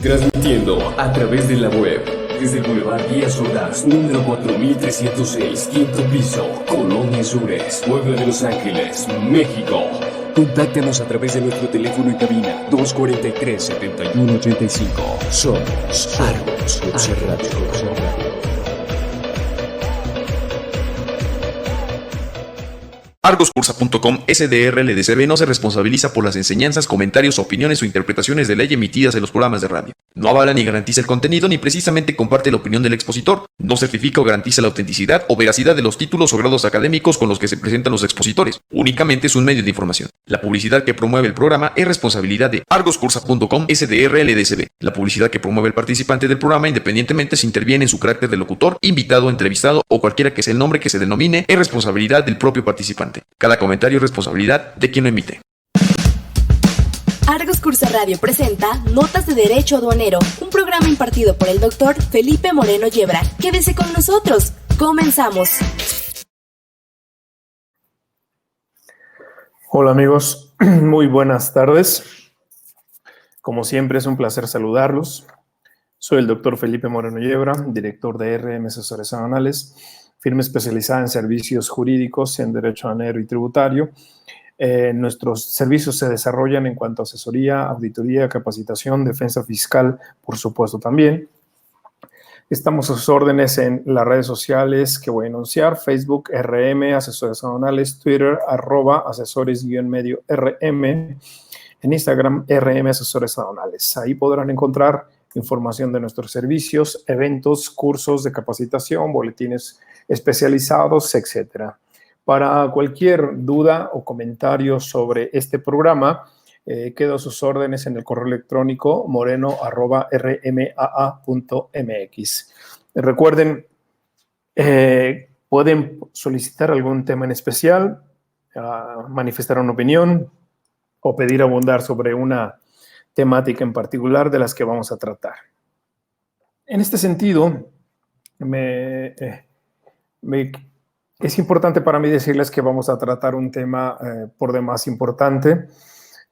Transmitiendo a través de la web, desde el Boulevard Díaz Ordaz, número 4306, quinto piso, Colonia Sures, Puebla de Los Ángeles, México. Contáctanos a través de nuestro teléfono en cabina 243-7185. Somos Argos Radio. Argoscursa.com SDRLDCB no se responsabiliza por las enseñanzas, comentarios, opiniones o interpretaciones de ley emitidas en los programas de radio. No avala ni garantiza el contenido ni precisamente comparte la opinión del expositor. No certifica o garantiza la autenticidad o veracidad de los títulos o grados académicos con los que se presentan los expositores. Únicamente es un medio de información. La publicidad que promueve el programa es responsabilidad de Argoscursa.com SDRLDCB. La publicidad que promueve el participante del programa, independientemente si interviene en su carácter de locutor, invitado, entrevistado o cualquiera que sea el nombre que se denomine, es responsabilidad del propio participante. Cada comentario es responsabilidad de quien lo emite. Argos Cursa Radio presenta Notas de Derecho Aduanero, un programa impartido por el doctor Felipe Moreno Yebra. Quédese con nosotros. Comenzamos. Hola amigos, muy buenas tardes. Como siempre es un placer saludarlos. Soy el doctor Felipe Moreno Yebra, director de RM Asesores Aduanales, firma especializada en servicios jurídicos, en derecho aduanero y tributario. Nuestros servicios se desarrollan en cuanto a asesoría, auditoría, capacitación, defensa fiscal, por supuesto también. Estamos a sus órdenes en las redes sociales que voy a enunciar: Facebook, RM, Asesores Aduanales, Twitter, @asesores_medio RM, en Instagram, RM Asesores Aduanales. Ahí podrán encontrar información de nuestros servicios, eventos, cursos de capacitación, boletines especializados, etc. Para cualquier duda o comentario sobre este programa, quedo a sus órdenes en el correo electrónico moreno@rmaa.mx. Recuerden, pueden solicitar algún tema en especial, manifestar una opinión o pedir abundar sobre una temática en particular de las que vamos a tratar. En este sentido, es importante para mí decirles que vamos a tratar un tema por demás importante.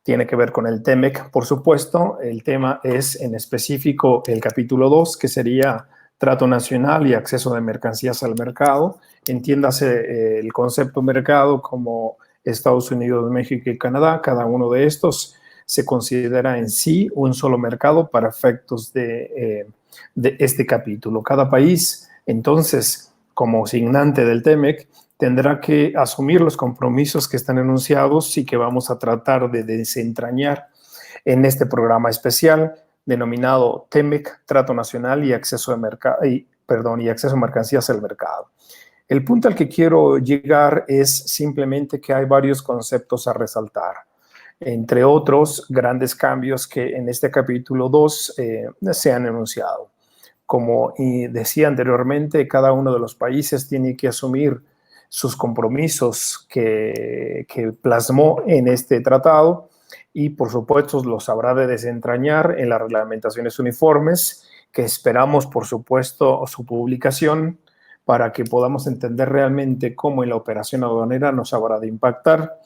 Tiene que ver con el TEMEC, por supuesto. El tema es en específico el capítulo 2, que sería Trato Nacional y Acceso de Mercancías al Mercado. Entiéndase el concepto mercado como Estados Unidos, México y Canadá. Cada uno de estos se considera en sí un solo mercado para efectos de este capítulo. Cada país, entonces, como signante del TEMEC, tendrá que asumir los compromisos que están enunciados y que vamos a tratar de desentrañar en este programa especial denominado TEMEC, Trato Nacional y Acceso a Mercancías al Mercado. El punto al que quiero llegar es simplemente que hay varios conceptos a resaltar, entre otros grandes cambios que en este capítulo 2 se han enunciado. Como decía anteriormente, cada uno de los países tiene que asumir sus compromisos que plasmó en este tratado y, por supuesto, los habrá de desentrañar en las reglamentaciones uniformes, que esperamos, por supuesto, su publicación para que podamos entender realmente cómo en la operación aduanera nos habrá de impactar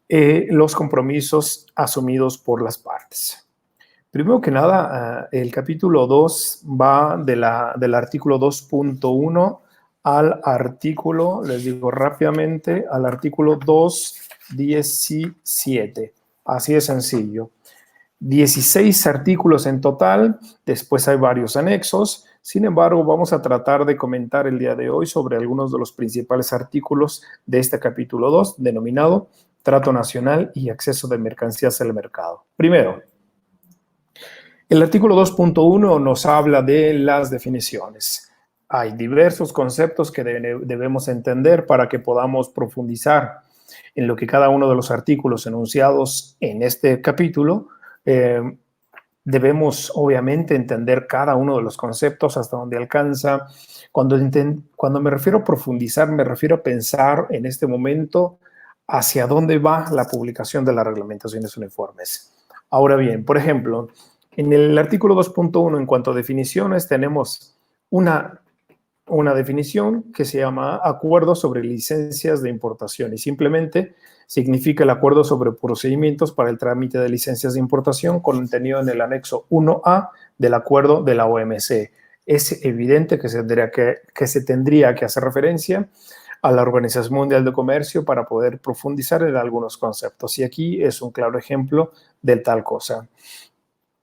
los compromisos asumidos por las partes. Primero que nada, el capítulo 2 va del artículo 2.1 al artículo, les digo rápidamente, al artículo 2.17. Así de sencillo. 16 artículos en total, después hay varios anexos. Sin embargo, vamos a tratar de comentar el día de hoy sobre algunos de los principales artículos de este capítulo 2, denominado Trato Nacional y Acceso de Mercancías al Mercado. Primero, el artículo 2.1 nos habla de las definiciones. Hay diversos conceptos que debemos entender para que podamos profundizar en lo que cada uno de los artículos enunciados en este capítulo. Debemos, obviamente, entender cada uno de los conceptos hasta donde alcanza. Cuando me refiero a profundizar, me refiero a pensar en este momento hacia dónde va la publicación de las reglamentaciones uniformes. Ahora bien, por ejemplo, en el artículo 2.1, en cuanto a definiciones, tenemos una una definición que se llama Acuerdo sobre licencias de importación y simplemente significa el acuerdo sobre procedimientos para el trámite de licencias de importación contenido en el anexo 1A del acuerdo de la OMC. Es evidente que se tendría que hacer referencia a la Organización Mundial de Comercio para poder profundizar en algunos conceptos. Y aquí es un claro ejemplo de tal cosa.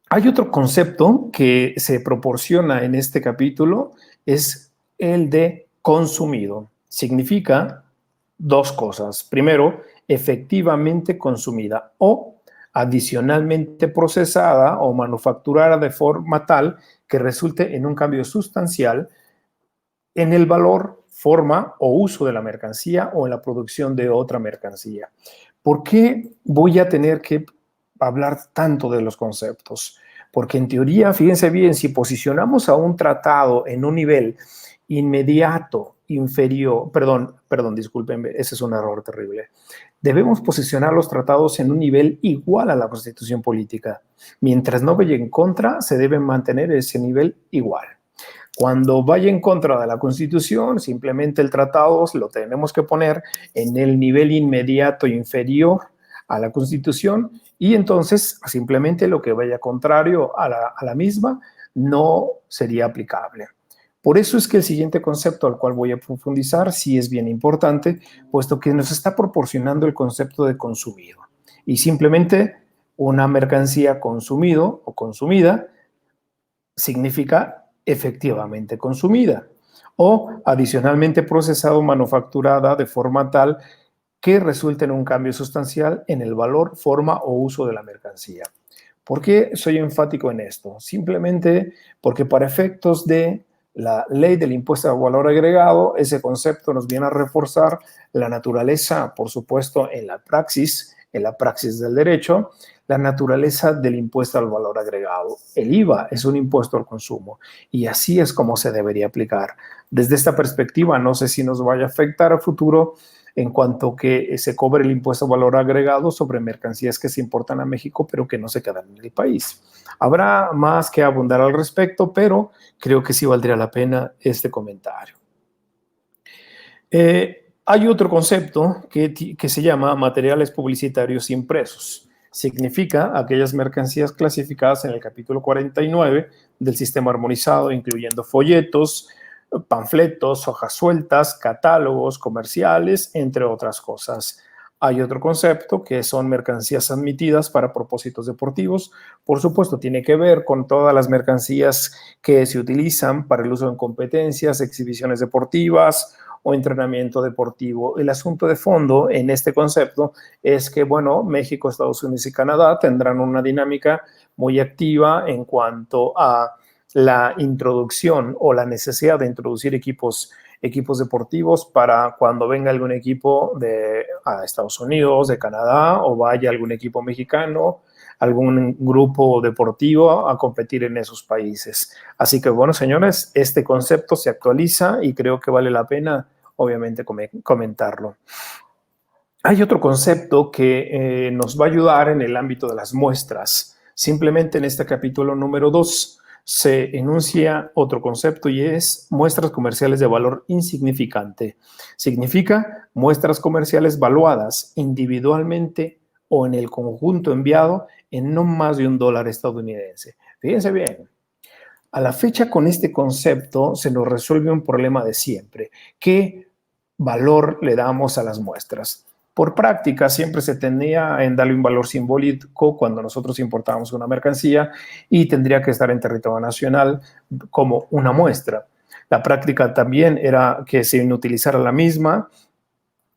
Hay otro concepto que se proporciona en este capítulo, es el de consumido. Significa dos cosas. Primero, efectivamente consumida o adicionalmente procesada o manufacturada de forma tal que resulte en un cambio sustancial en el valor, forma o uso de la mercancía o en la producción de otra mercancía. ¿Por qué voy a tener que hablar tanto de los conceptos? Porque en teoría, fíjense bien, si posicionamos a un tratado en un nivel inmediato, inferior, discúlpenme, ese es un error terrible. Debemos posicionar los tratados en un nivel igual a la Constitución política. Mientras no vaya en contra, se debe mantener ese nivel igual. Cuando vaya en contra de la Constitución, simplemente el tratado lo tenemos que poner en el nivel inmediato inferior a la Constitución y entonces simplemente lo que vaya contrario a la misma no sería aplicable. Por eso es que el siguiente concepto al cual voy a profundizar sí es bien importante, puesto que nos está proporcionando el concepto de consumido. Y simplemente una mercancía consumido o consumida significa efectivamente consumida o adicionalmente procesado o manufacturada de forma tal que resulte en un cambio sustancial en el valor, forma o uso de la mercancía. ¿Por qué soy enfático en esto? Simplemente porque para efectos de la ley del impuesto al valor agregado, ese concepto nos viene a reforzar la naturaleza, por supuesto, en la praxis del derecho, la naturaleza del impuesto al valor agregado. El IVA es un impuesto al consumo y así es como se debería aplicar. Desde esta perspectiva, no sé si nos vaya a afectar a futuro en cuanto que se cobre el impuesto al valor agregado sobre mercancías que se importan a México, pero que no se quedan en el país. Habrá más que abundar al respecto, pero creo que sí valdría la pena este comentario. Hay otro concepto que se llama materiales publicitarios impresos. Significa aquellas mercancías clasificadas en el capítulo 49 del sistema armonizado, incluyendo folletos, panfletos, hojas sueltas, catálogos comerciales, entre otras cosas. Hay otro concepto que son mercancías admitidas para propósitos deportivos. Por supuesto, tiene que ver con todas las mercancías que se utilizan para el uso en competencias, exhibiciones deportivas o entrenamiento deportivo. El asunto de fondo en este concepto es que, bueno, México, Estados Unidos y Canadá tendrán una dinámica muy activa en cuanto a la introducción o la necesidad de introducir equipos deportivos para cuando venga algún equipo de Estados Unidos, de Canadá, o vaya algún equipo mexicano, algún grupo deportivo a competir en esos países. Así que, bueno, señores, este concepto se actualiza y creo que vale la pena, obviamente, comentarlo. Hay otro concepto que nos va a ayudar en el ámbito de las muestras. Simplemente en este capítulo número 2 se enuncia otro concepto y es muestras comerciales de valor insignificante. Significa muestras comerciales valuadas individualmente o en el conjunto enviado en no más de $1 estadounidense. Fíjense bien, a la fecha con este concepto se nos resuelve un problema de siempre. ¿Qué valor le damos a las muestras? Por práctica, siempre se tendía en darle un valor simbólico cuando nosotros importábamos una mercancía y tendría que estar en territorio nacional como una muestra. La práctica también era que se inutilizara la misma,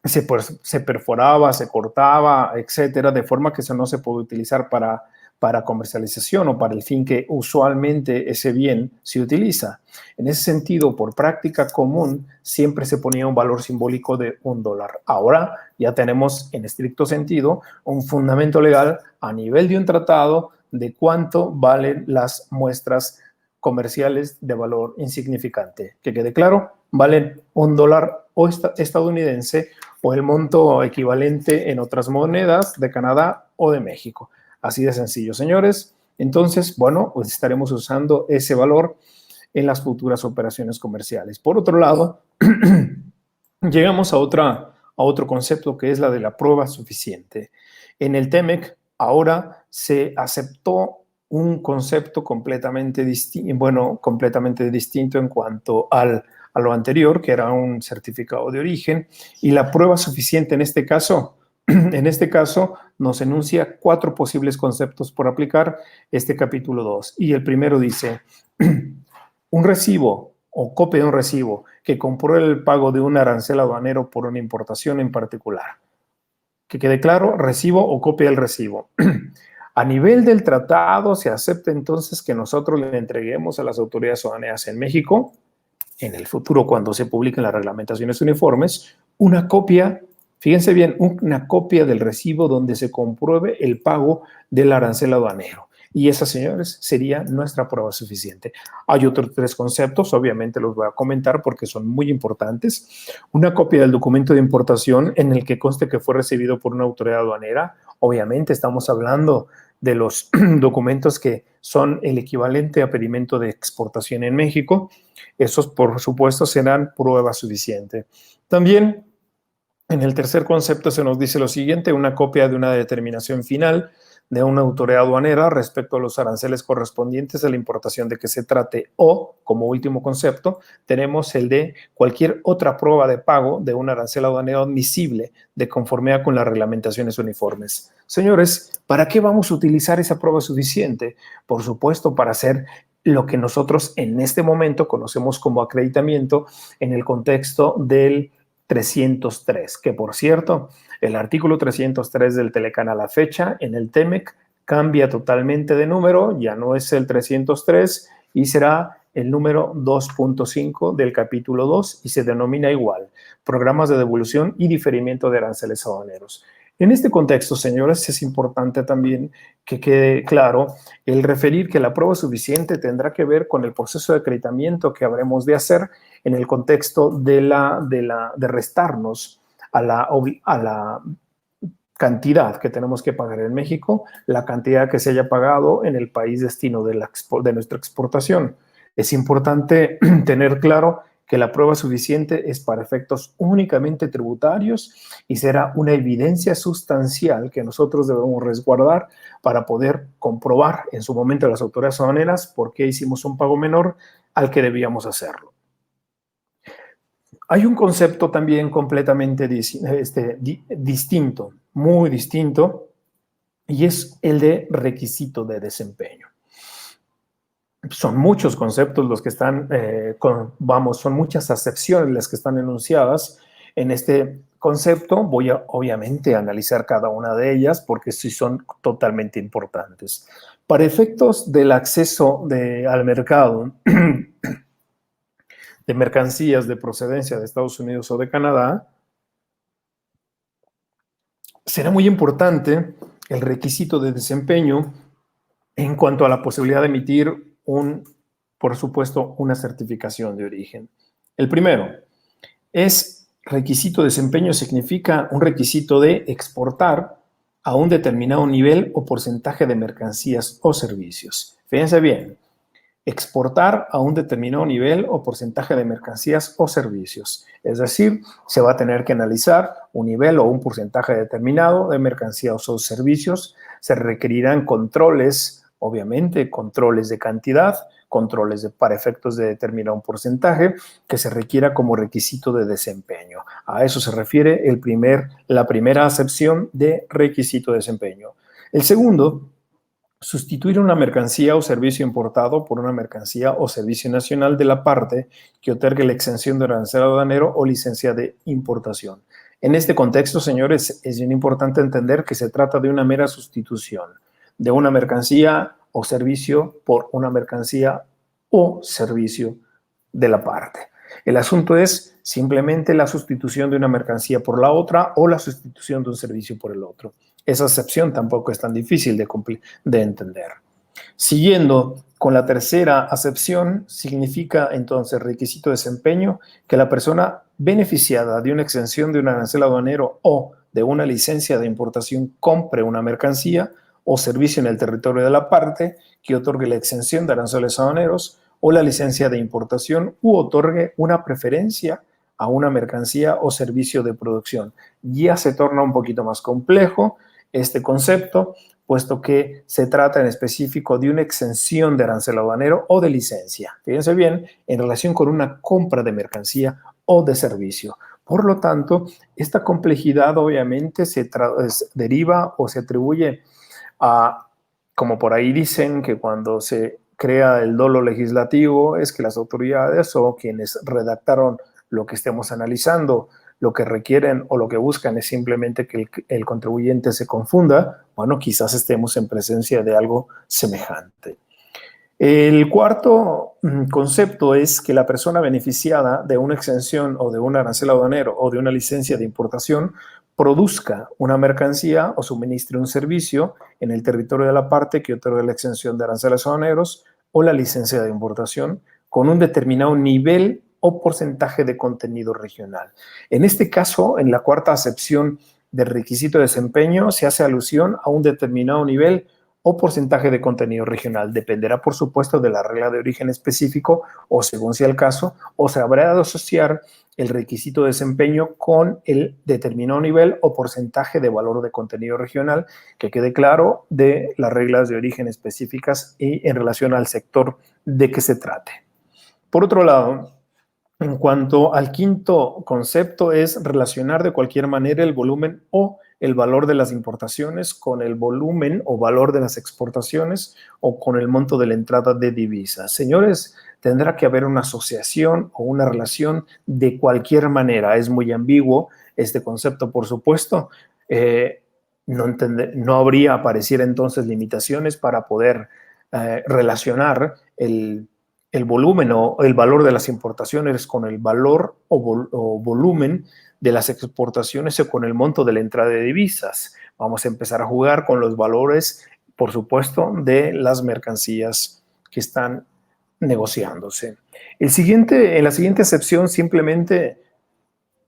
se perforaba, se cortaba, etcétera, de forma que eso no se puede utilizar para comercialización o para el fin que usualmente ese bien se utiliza. En ese sentido, por práctica común, siempre se ponía un valor simbólico de $1. Ahora ya tenemos, en estricto sentido, un fundamento legal a nivel de un tratado de cuánto valen las muestras comerciales de valor insignificante. Que quede claro, valen $1 estadounidense o el monto equivalente en otras monedas de Canadá o de México. Así de sencillo, señores. Entonces, bueno, pues estaremos usando ese valor en las futuras operaciones comerciales. Por otro lado, llegamos a otro concepto que es la de la prueba suficiente. En el TEMEC ahora se aceptó un concepto completamente distinto en cuanto a lo anterior, que era un certificado de origen, y la prueba suficiente en este caso nos enuncia 4 posibles conceptos por aplicar este capítulo 2. Y el primero dice, un recibo o copia de un recibo que compruebe el pago de un arancel aduanero por una importación en particular. Que quede claro, recibo o copia del recibo. A nivel del tratado, se acepta entonces que nosotros le entreguemos a las autoridades aduaneras en México, en el futuro cuando se publiquen las reglamentaciones uniformes, una copia, fíjense bien, una copia del recibo donde se compruebe el pago del arancel aduanero. Y esa, señores, sería nuestra prueba suficiente. Hay otros 3 conceptos, obviamente los voy a comentar porque son muy importantes. Una copia del documento de importación en el que conste que fue recibido por una autoridad aduanera. Obviamente estamos hablando de los documentos que son el equivalente a pedimento de exportación en México. Esos, por supuesto, serán prueba suficiente. También, en el tercer concepto se nos dice lo siguiente, una copia de una determinación final de una autoridad aduanera respecto a los aranceles correspondientes a la importación de que se trate, o, como último concepto, tenemos el de cualquier otra prueba de pago de un arancel aduanero admisible de conformidad con las reglamentaciones uniformes. Señores, ¿para qué vamos a utilizar esa prueba suficiente? Por supuesto, para hacer lo que nosotros en este momento conocemos como acreditamiento en el contexto del 303, que por cierto, el artículo 303 del Telecán a la fecha en el TEMEC cambia totalmente de número, ya no es el 303 y será el número 2.5 del capítulo 2 y se denomina igual, programas de devolución y diferimiento de aranceles aduaneros. En este contexto, señores, es importante también que quede claro el referir que la prueba suficiente tendrá que ver con el proceso de acreditamiento que habremos de hacer en el contexto de restarnos a la cantidad que tenemos que pagar en México, la cantidad que se haya pagado en el país destino de nuestra exportación. Es importante tener claro que la prueba suficiente es para efectos únicamente tributarios y será una evidencia sustancial que nosotros debemos resguardar para poder comprobar en su momento a las autoridades aduaneras por qué hicimos un pago menor al que debíamos hacerlo. Hay un concepto también completamente distinto, muy distinto, y es el de requisito de desempeño. Son muchos conceptos los que están, son muchas acepciones las que están enunciadas en este concepto. Voy a, obviamente, analizar cada una de ellas porque sí son totalmente importantes. Para efectos del acceso al mercado de mercancías de procedencia de Estados Unidos o de Canadá, será muy importante el requisito de desempeño en cuanto a la posibilidad de emitir por supuesto, una certificación de origen. El primero es requisito de desempeño, significa un requisito de exportar a un determinado nivel o porcentaje de mercancías o servicios. Fíjense bien, exportar a un determinado nivel o porcentaje de mercancías o servicios. Es decir, se va a tener que analizar un nivel o un porcentaje determinado de mercancías o servicios. Se requerirán controles, obviamente, controles de cantidad, controles para efectos de determinar un porcentaje que se requiera como requisito de desempeño. A eso se refiere la primera acepción de requisito de desempeño. El segundo, sustituir una mercancía o servicio importado por una mercancía o servicio nacional de la parte que otorgue la exención de arancel aduanero o licencia de importación. En este contexto, señores, es bien importante entender que se trata de una mera sustitución de una mercancía o servicio por una mercancía o servicio de la parte. El asunto es simplemente la sustitución de una mercancía por la otra o la sustitución de un servicio por el otro. Esa acepción tampoco es tan difícil de entender. Siguiendo con la tercera acepción, significa entonces requisito de desempeño que la persona beneficiada de una exención de un arancel aduanero o de una licencia de importación compre una mercancía o servicio en el territorio de la parte que otorgue la exención de aranceles aduaneros o la licencia de importación u otorgue una preferencia a una mercancía o servicio de producción. Ya se torna un poquito más complejo este concepto, puesto que se trata en específico de una exención de arancel aduanero o de licencia. Fíjense bien, en relación con una compra de mercancía o de servicio. Por lo tanto, esta complejidad obviamente se deriva o se atribuye a, como por ahí dicen, que cuando se crea el dolo legislativo es que las autoridades o quienes redactaron lo que estemos analizando, lo que requieren o lo que buscan es simplemente que el contribuyente se confunda. Bueno, quizás estemos en presencia de algo semejante. El cuarto concepto es que la persona beneficiada de una exención o de un arancel aduanero o de una licencia de importación produzca una mercancía o suministre un servicio en el territorio de la parte que otorga la exención de aranceles aduaneros o la licencia de importación con un determinado nivel o porcentaje de contenido regional. En este caso, en la cuarta acepción del requisito de desempeño, se hace alusión a un determinado nivel o porcentaje de contenido regional. Dependerá, por supuesto, de la regla de origen específico o, según sea el caso, o se habrá de asociar el requisito de desempeño con el determinado nivel o porcentaje de valor de contenido regional, que quede claro de las reglas de origen específicas y en relación al sector de que se trate. Por otro lado, en cuanto al quinto concepto, es relacionar de cualquier manera el volumen o el valor de las importaciones con el volumen o valor de las exportaciones o con el monto de la entrada de divisas. Señores, tendrá que haber una asociación o una relación de cualquier manera. Es muy ambiguo este concepto, por supuesto. No habría, apareciera entonces, limitaciones para poder relacionar el volumen o el valor de las importaciones con el valor o volumen de las exportaciones o con el monto de la entrada de divisas. Vamos a empezar a jugar con los valores, por supuesto, de las mercancías que están negociándose. En la siguiente excepción simplemente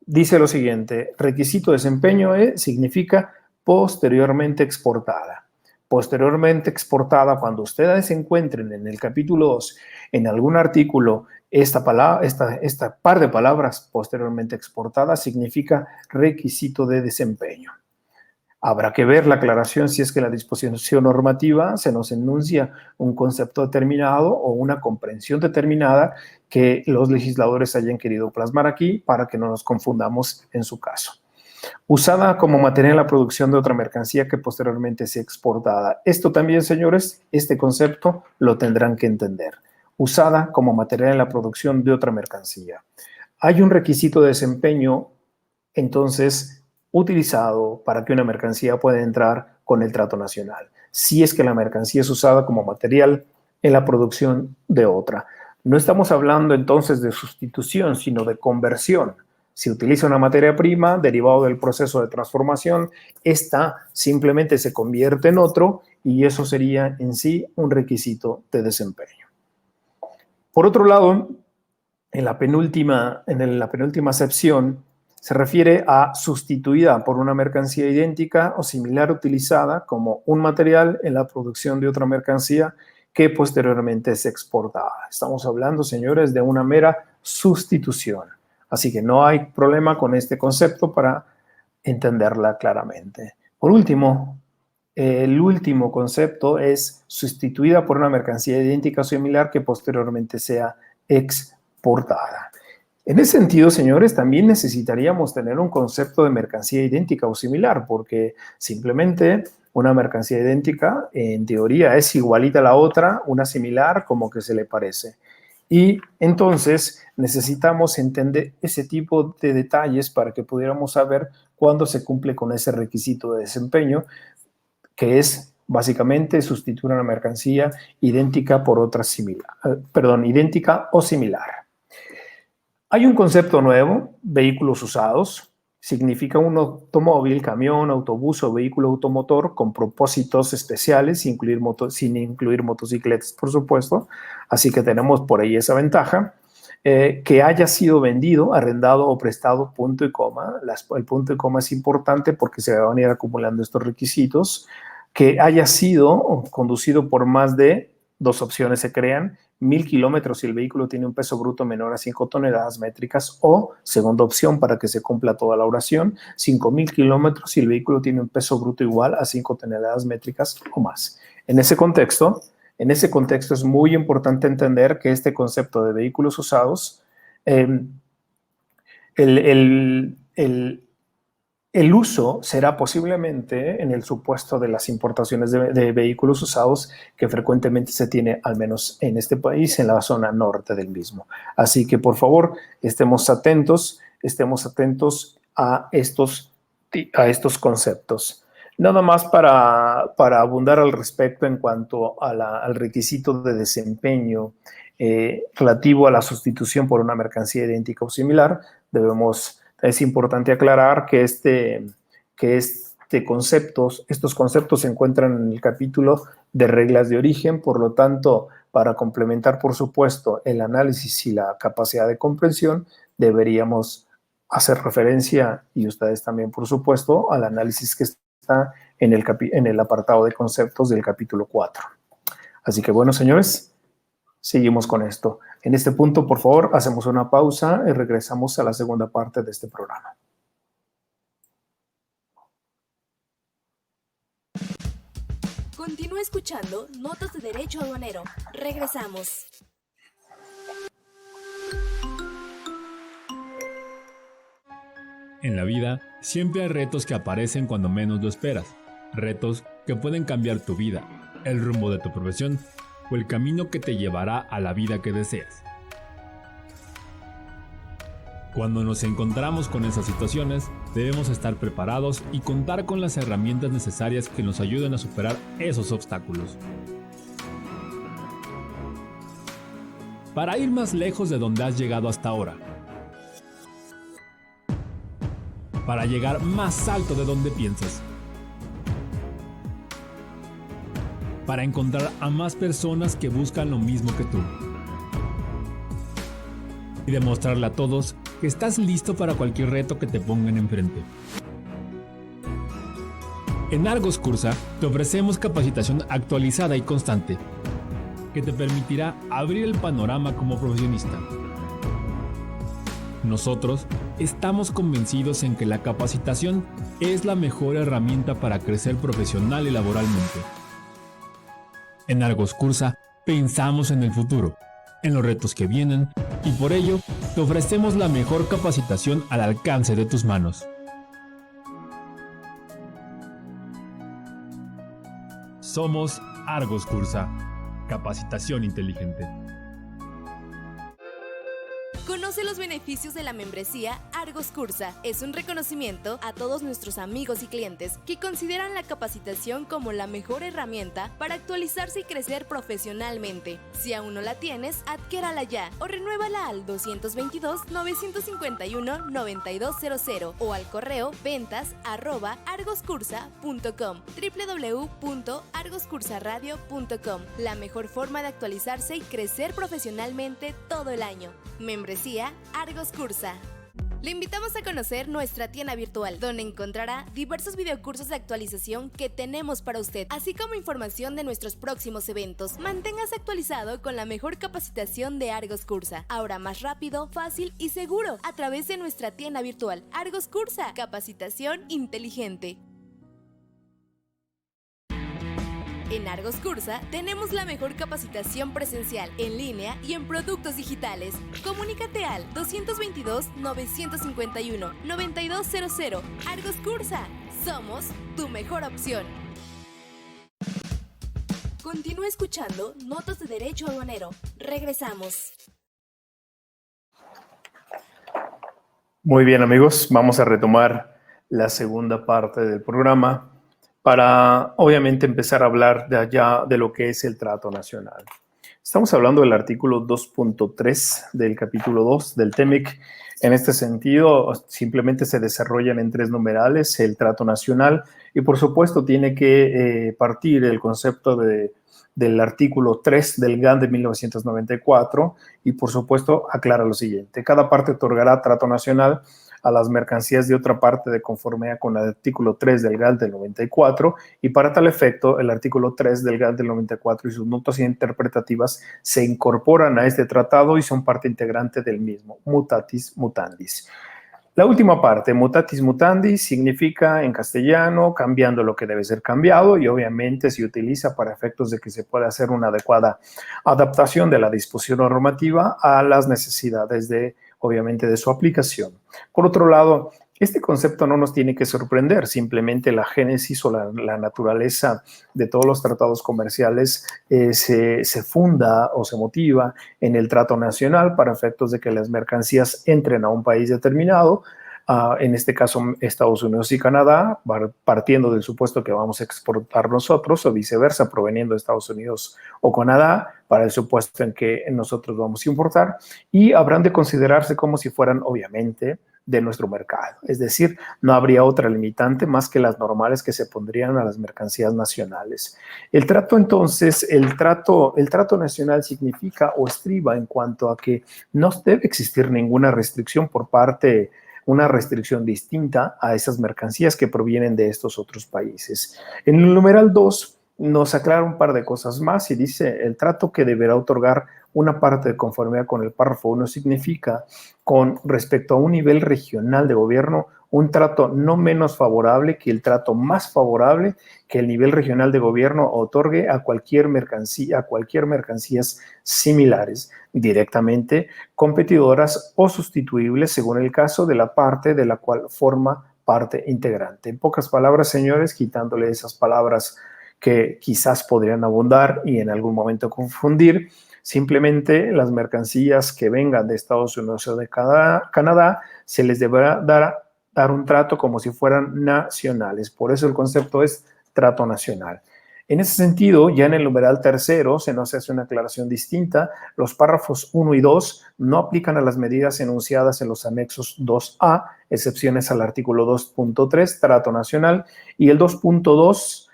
dice lo siguiente: requisito de desempeño significa posteriormente exportada. Posteriormente exportada, cuando ustedes se encuentren en el capítulo 2, en algún artículo, esta par de palabras, posteriormente exportada, significa requisito de desempeño. Habrá que ver la aclaración si es que la disposición normativa se nos enuncia un concepto determinado o una comprensión determinada que los legisladores hayan querido plasmar aquí para que no nos confundamos en su caso. Usada como material en la producción de otra mercancía que posteriormente sea exportada. Esto también, señores, este concepto lo tendrán que entender. Usada como material en la producción de otra mercancía. Hay un requisito de desempeño, entonces, utilizado para que una mercancía pueda entrar con el trato nacional, si es que la mercancía es usada como material en la producción de otra. No estamos hablando entonces de sustitución, sino de conversión. Si utiliza una materia prima derivado del proceso de transformación, esta simplemente se convierte en otro y eso sería en sí un requisito de desempeño. Por otro lado, en la penúltima acepción se refiere a sustituida por una mercancía idéntica o similar utilizada como un material en la producción de otra mercancía que posteriormente es exportada. Estamos hablando, señores, de una mera sustitución. Así que no hay problema con este concepto para entenderla claramente. Por último, el último concepto es sustituida por una mercancía idéntica o similar que posteriormente sea exportada. En ese sentido, señores, también necesitaríamos tener un concepto de mercancía idéntica o similar, porque simplemente una mercancía idéntica, en teoría, es igualita a la otra, una similar como que se le parece. Y entonces necesitamos entender ese tipo de detalles para que pudiéramos saber cuándo se cumple con ese requisito de desempeño, que es básicamente sustituir una mercancía idéntica por otra similar, idéntica o similar. Hay un concepto nuevo, vehículos usados. Significa un automóvil, camión, autobús o vehículo automotor con propósitos especiales, sin incluir motocicletas, por supuesto. Así que tenemos por ahí esa ventaja. Que haya sido vendido, arrendado o prestado, punto y coma. El punto y coma es importante porque se van a ir acumulando estos requisitos. Que haya sido conducido por más de dos opciones se crean: 1,000 kilómetros si el vehículo tiene un peso bruto menor a 5 toneladas métricas, o, segunda opción, para que se cumpla toda la oración, 5,000 kilómetros si el vehículo tiene un peso bruto igual a 5 toneladas métricas o más. En ese contexto es muy importante entender que este concepto de vehículos usados, el uso será posiblemente en el supuesto de las importaciones de vehículos usados, que frecuentemente se tiene, al menos en este país, en la zona norte del mismo. Así que, por favor, estemos atentos a estos conceptos. Nada más para abundar al respecto en cuanto al requisito de desempeño relativo a la sustitución por una mercancía idéntica o similar, es importante aclarar que estos conceptos se encuentran en el capítulo de reglas de origen. Por lo tanto, para complementar, por supuesto, el análisis y la capacidad de comprensión, deberíamos hacer referencia, y ustedes también, por supuesto, al análisis que está en el apartado de conceptos del capítulo 4. Así que, bueno, señores, seguimos con esto. En este punto, por favor, hacemos una pausa y regresamos a la segunda parte de este programa. Continúa escuchando Notas de Derecho Aduanero. Regresamos. En la vida, siempre hay retos que aparecen cuando menos lo esperas. Retos que pueden cambiar tu vida, el rumbo de tu profesión o el camino que te llevará a la vida que deseas. Cuando nos encontramos con esas situaciones, debemos estar preparados y contar con las herramientas necesarias que nos ayuden a superar esos obstáculos. Para ir más lejos de donde has llegado hasta ahora. Para llegar más alto de donde piensas. Para encontrar a más personas que buscan lo mismo que tú. Y demostrarle a todos que estás listo para cualquier reto que te pongan enfrente. En Argos Cursa te ofrecemos capacitación actualizada y constante, que te permitirá abrir el panorama como profesionista. Nosotros estamos convencidos en que la capacitación es la mejor herramienta para crecer profesional y laboralmente. En Argos Cursa pensamos en el futuro, en los retos que vienen, y por ello te ofrecemos la mejor capacitación al alcance de tus manos. Somos Argos Cursa, capacitación inteligente. Conoce los beneficios de la membresía Argos Cursa. Es un reconocimiento a todos nuestros amigos y clientes que consideran la capacitación como la mejor herramienta para actualizarse y crecer profesionalmente. Si aún no la tienes, adquiérala ya o renuévala al 222-951-9200 o al correo ventas@argoscursa.com, www.argoscursaradio.com. La mejor forma de actualizarse y crecer profesionalmente todo el año. Membresía Argos Cursa. Le invitamos a conocer nuestra tienda virtual, donde encontrará diversos videocursos de actualización que tenemos para usted, así como información de nuestros próximos eventos. Manténgase actualizado con la mejor capacitación de Argos Cursa, ahora más rápido, fácil y seguro, a través de nuestra tienda virtual. Argos Cursa, capacitación inteligente. En Argos Cursa tenemos la mejor capacitación presencial, en línea y en productos digitales. Comunícate al 222-951-9200. Argos Cursa, somos tu mejor opción. Continúa escuchando Notas de Derecho Aduanero. Regresamos. Muy bien, amigos, vamos a retomar la segunda parte del programa para, obviamente, empezar a hablar de lo que es el trato nacional. Estamos hablando del artículo 2.3 del capítulo 2 del TEMEC. En este sentido, simplemente se desarrollan en 3 numerales el trato nacional y, por supuesto, tiene que partir el concepto del artículo 3 del GAN de 1994 y, por supuesto, aclara lo siguiente. Cada parte otorgará trato nacional a las mercancías de otra parte de conformidad con el artículo 3 del GATT del 94, y para tal efecto el artículo 3 del GATT del 94 y sus notas interpretativas se incorporan a este tratado y son parte integrante del mismo, mutatis mutandis. La última parte, mutatis mutandis, significa en castellano cambiando lo que debe ser cambiado, y obviamente se utiliza para efectos de que se pueda hacer una adecuada adaptación de la disposición normativa a las necesidades obviamente de su aplicación. Por otro lado, este concepto no nos tiene que sorprender, simplemente la génesis o la naturaleza de todos los tratados comerciales se funda o se motiva en el trato nacional para efectos de que las mercancías entren a un país determinado, en este caso Estados Unidos y Canadá, partiendo del supuesto que vamos a exportar nosotros o viceversa, proveniendo de Estados Unidos o Canadá, para el supuesto en que nosotros vamos a importar, y habrán de considerarse como si fueran obviamente de nuestro mercado. Es decir, no habría otra limitante más que las normales que se pondrían a las mercancías nacionales. El trato, entonces, el trato nacional significa o estriba en cuanto a que no debe existir ninguna restricción una restricción distinta a esas mercancías que provienen de estos otros países. En el numeral 2 nos aclara un par de cosas más y dice: el trato que deberá otorgar una parte de conformidad con el párrafo 1 significa, con respecto a un nivel regional de gobierno, un trato no menos favorable que el trato más favorable que el nivel regional de gobierno otorgue a cualquier mercancías similares, directamente competidoras o sustituibles según el caso de la parte de la cual forma parte integrante. En pocas palabras, señores, quitándole esas palabras que quizás podrían abundar y en algún momento confundir, simplemente las mercancías que vengan de Estados Unidos o de Canadá se les deberá dar un trato como si fueran nacionales. Por eso el concepto es trato nacional. En ese sentido, ya en el numeral tercero se nos hace una aclaración distinta. Los párrafos 1 y 2 no aplican a las medidas enunciadas en los anexos 2A, excepciones al artículo 2.3, trato nacional, y el 2.2,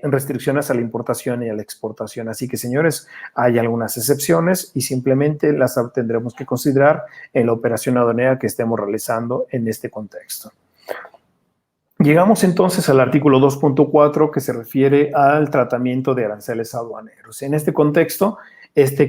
restricciones a la importación y a la exportación. Así que, señores, hay algunas excepciones y simplemente las tendremos que considerar en la operación aduanera que estemos realizando en este contexto. Llegamos entonces al artículo 2.4, que se refiere al tratamiento de aranceles aduaneros. En este contexto, este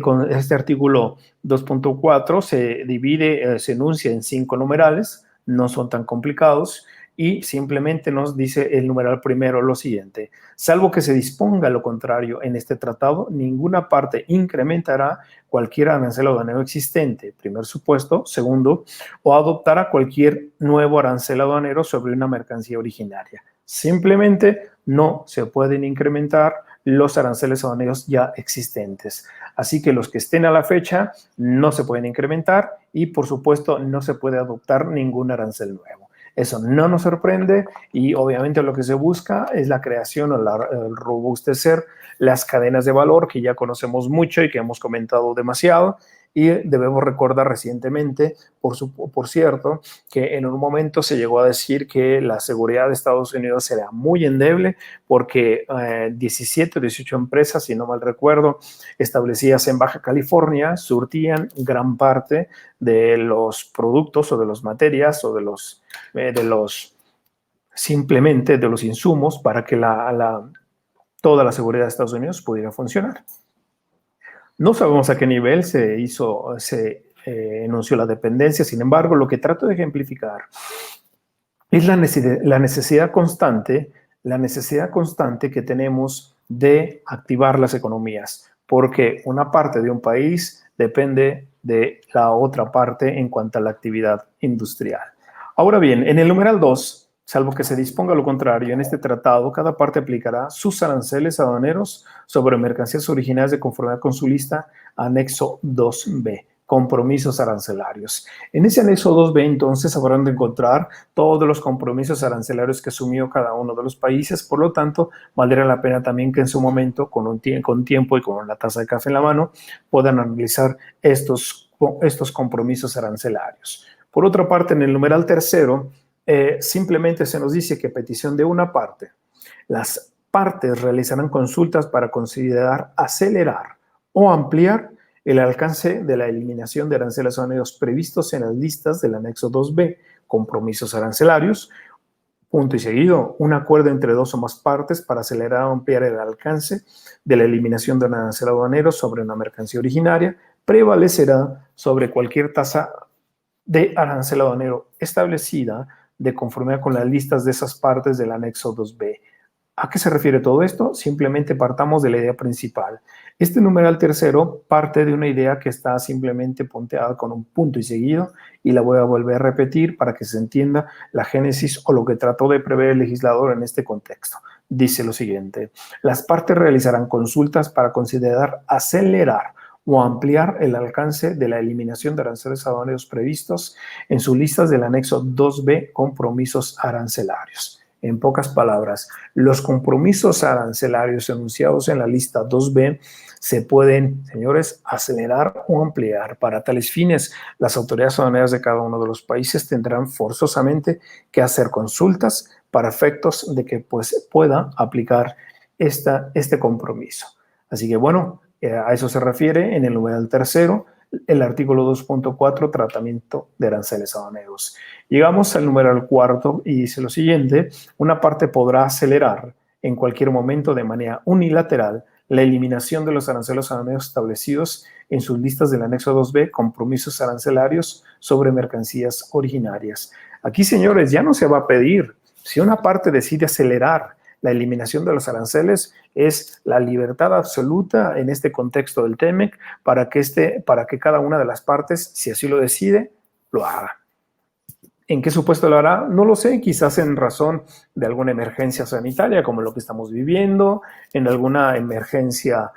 artículo 2.4 se divide, se enuncia en 5 numerales, no son tan complicados, y simplemente nos dice el numeral primero lo siguiente: salvo que se disponga lo contrario en este tratado, ninguna parte incrementará cualquier arancel aduanero existente, primer supuesto. Segundo, o adoptará cualquier nuevo arancel aduanero sobre una mercancía originaria. Simplemente no se pueden incrementar los aranceles aduaneros ya existentes. Así que los que estén a la fecha no se pueden incrementar y, por supuesto, no se puede adoptar ningún arancel nuevo. Eso no nos sorprende y obviamente lo que se busca es la creación o el robustecer las cadenas de valor que ya conocemos mucho y que hemos comentado demasiado. Y debemos recordar recientemente, por cierto, que en un momento se llegó a decir que la seguridad de Estados Unidos era muy endeble porque 17 o 18 empresas, si no mal recuerdo, establecidas en Baja California, surtían gran parte de los productos o de las materias o simplemente de los insumos para que toda la seguridad de Estados Unidos pudiera funcionar. No sabemos a qué nivel se enunció la dependencia. Sin embargo, lo que trato de ejemplificar es la necesidad constante que tenemos de activar las economías, porque una parte de un país depende de la otra parte en cuanto a la actividad industrial. Ahora bien, en el numeral 2, salvo que se disponga lo contrario, en este tratado, cada parte aplicará sus aranceles aduaneros sobre mercancías originarias de conformidad con su lista, anexo 2B, compromisos arancelarios. En ese anexo 2B, entonces, habrán de encontrar todos los compromisos arancelarios que asumió cada uno de los países. Por lo tanto, valdría la pena también que en su momento, con tiempo y con una taza de café en la mano, puedan analizar estos compromisos arancelarios. Por otra parte, en el numeral tercero, simplemente se nos dice que a petición de una parte, las partes realizarán consultas para considerar acelerar o ampliar el alcance de la eliminación de aranceles aduaneros previstos en las listas del anexo 2B, compromisos arancelarios, punto y seguido, un acuerdo entre dos o más partes para acelerar o ampliar el alcance de la eliminación de un arancel aduanero sobre una mercancía originaria, prevalecerá sobre cualquier tasa de arancel aduanero establecida de conformidad con las listas de esas partes del anexo 2B. ¿A qué se refiere todo esto? Simplemente partamos de la idea principal. Este numeral tercero parte de una idea que está simplemente punteada con un punto y seguido, y la voy a volver a repetir para que se entienda la génesis o lo que trató de prever el legislador en este contexto. Dice lo siguiente: las partes realizarán consultas para considerar acelerar o ampliar el alcance de la eliminación de aranceles aduaneros previstos en sus listas del anexo 2B, compromisos arancelarios. En pocas palabras, los compromisos arancelarios enunciados en la lista 2B se pueden, señores, acelerar o ampliar. Para tales fines, las autoridades aduaneras de cada uno de los países tendrán forzosamente que hacer consultas para efectos de que pueda aplicar este compromiso. Así que bueno, a eso se refiere en el numeral tercero, el artículo 2.4, tratamiento de aranceles aduaneros. Llegamos al numeral cuarto y dice lo siguiente: una parte podrá acelerar en cualquier momento de manera unilateral la eliminación de los aranceles aduaneros establecidos en sus listas del anexo 2B, compromisos arancelarios sobre mercancías originarias. Aquí, señores, ya no se va a pedir. Si una parte decide acelerar la eliminación de los aranceles, es la libertad absoluta en este contexto del TEMEC para que cada una de las partes, si así lo decide, lo haga. ¿En qué supuesto lo hará? No lo sé, quizás en razón de alguna emergencia sanitaria como lo que estamos viviendo, en alguna emergencia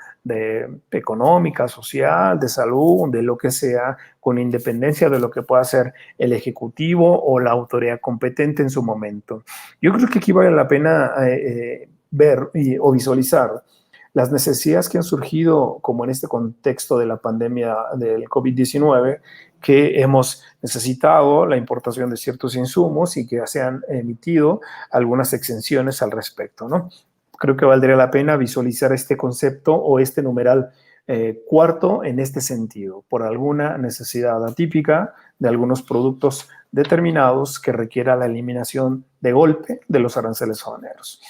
económica, social, de salud, de lo que sea, con independencia de lo que pueda hacer el Ejecutivo o la autoridad competente en su momento. Yo creo que aquí vale la pena ver o visualizar las necesidades que han surgido, como en este contexto de la pandemia del COVID-19, que hemos necesitado la importación de ciertos insumos y que se han emitido algunas exenciones al respecto, ¿no? Creo que valdría la pena visualizar este concepto o este numeral cuarto en este sentido, por alguna necesidad atípica de algunos productos determinados que requiera la eliminación de golpe de los aranceles aduaneros.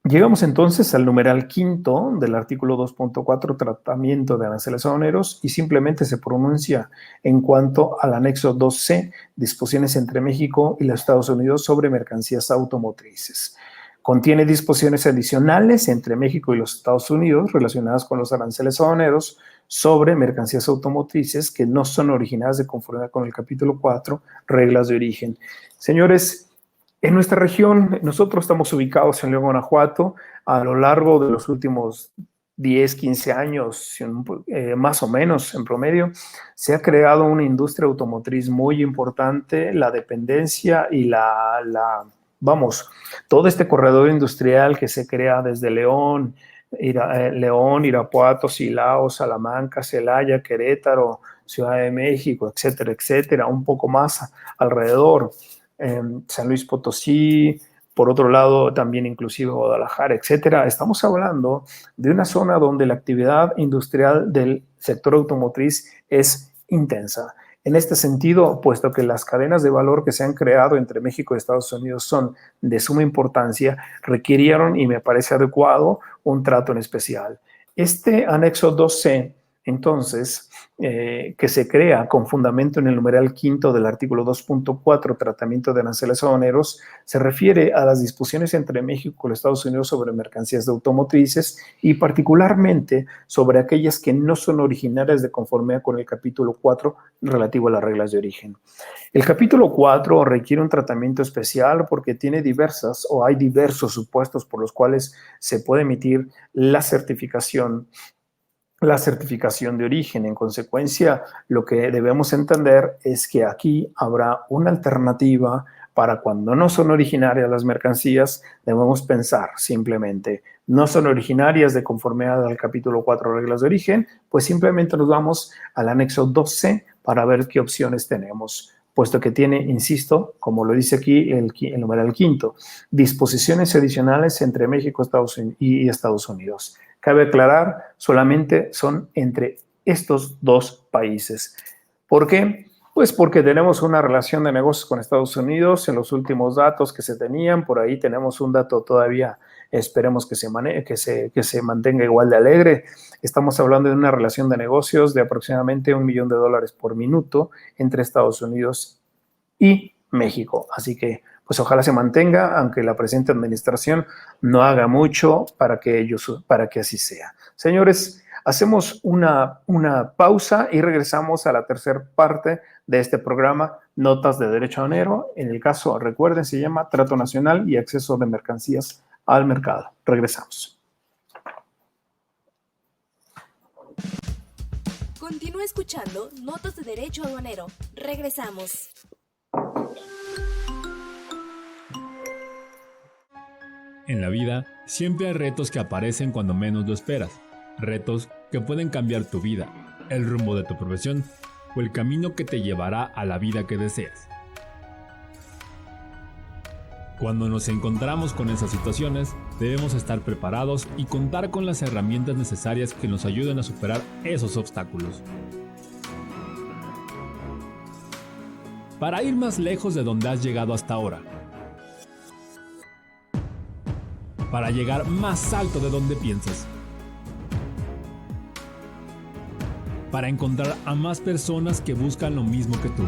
Llegamos entonces al numeral quinto del artículo 2.4, tratamiento de aranceles aduaneros, y simplemente se pronuncia en cuanto al anexo 2C, disposiciones entre México y los Estados Unidos sobre mercancías automotrices. Contiene disposiciones adicionales entre México y los Estados Unidos relacionadas con los aranceles aduaneros sobre mercancías automotrices que no son originarias de conformidad con el capítulo 4, reglas de origen. Señores, en nuestra región, nosotros estamos ubicados en León, Guanajuato. A lo largo de los últimos 10, 15 años, más o menos en promedio, se ha creado una industria automotriz muy importante. La dependencia y todo este corredor industrial que se crea desde León, Irapuato, Silao, Salamanca, Celaya, Querétaro, Ciudad de México, etcétera, etcétera, un poco más alrededor. San Luis Potosí, por otro lado también inclusive Guadalajara, etcétera. Estamos hablando de una zona donde la actividad industrial del sector automotriz es intensa. En este sentido, puesto que las cadenas de valor que se han creado entre México y Estados Unidos son de suma importancia, requirieron, y me parece adecuado, un trato en especial. Este anexo 2C, entonces, que se crea con fundamento en el numeral quinto del artículo 2.4, tratamiento de aranceles aduaneros, se refiere a las disposiciones entre México y los Estados Unidos sobre mercancías de automotrices y particularmente sobre aquellas que no son originarias de conformidad con el capítulo 4 relativo a las reglas de origen. El capítulo 4 requiere un tratamiento especial porque hay diversos supuestos por los cuales se puede emitir la certificación de origen. En consecuencia, lo que debemos entender es que aquí habrá una alternativa para cuando no son originarias las mercancías. Debemos pensar simplemente, no son originarias de conformidad al capítulo 4 reglas de origen, pues simplemente nos vamos al anexo 2C para ver qué opciones tenemos, puesto que tiene, insisto, como lo dice aquí el numeral quinto, disposiciones adicionales entre México y Estados Unidos. Cabe aclarar, solamente son entre estos dos países. ¿Por qué? Pues porque tenemos una relación de negocios con Estados Unidos. En los últimos datos que se tenían, por ahí tenemos un dato todavía, esperemos que se mantenga igual de alegre. Estamos hablando de una relación de negocios de aproximadamente $1 millón por minuto entre Estados Unidos y México. Así que, pues ojalá se mantenga, aunque la presente administración no haga mucho para que así sea. Señores, hacemos una pausa y regresamos a la tercera parte de este programa, Notas de Derecho Aduanero. En el caso, recuerden, se llama Trato Nacional y Acceso de Mercancías al Mercado. Regresamos. Continúa escuchando Notas de Derecho Aduanero. Regresamos. En la vida, siempre hay retos que aparecen cuando menos lo esperas. Retos que pueden cambiar tu vida, el rumbo de tu profesión o el camino que te llevará a la vida que deseas. Cuando nos encontramos con esas situaciones, debemos estar preparados y contar con las herramientas necesarias que nos ayuden a superar esos obstáculos. Para ir más lejos de donde has llegado hasta ahora. Para llegar más alto de donde piensas. Para encontrar a más personas que buscan lo mismo que tú.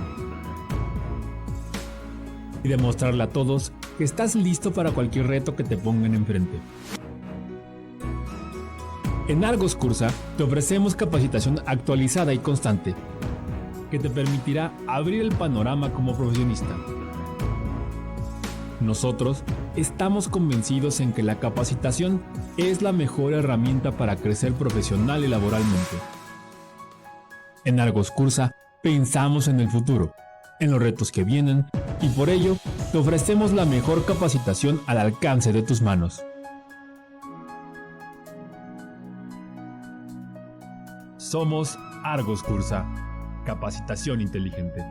Y demostrarle a todos que estás listo para cualquier reto que te pongan enfrente. En Argos Cursa te ofrecemos capacitación actualizada y constante, que te permitirá abrir el panorama como profesionista. Nosotros estamos convencidos en que la capacitación es la mejor herramienta para crecer profesional y laboralmente. En Argos Cursa pensamos en el futuro, en los retos que vienen, y por ello te ofrecemos la mejor capacitación al alcance de tus manos. Somos Argos Cursa, capacitación inteligente.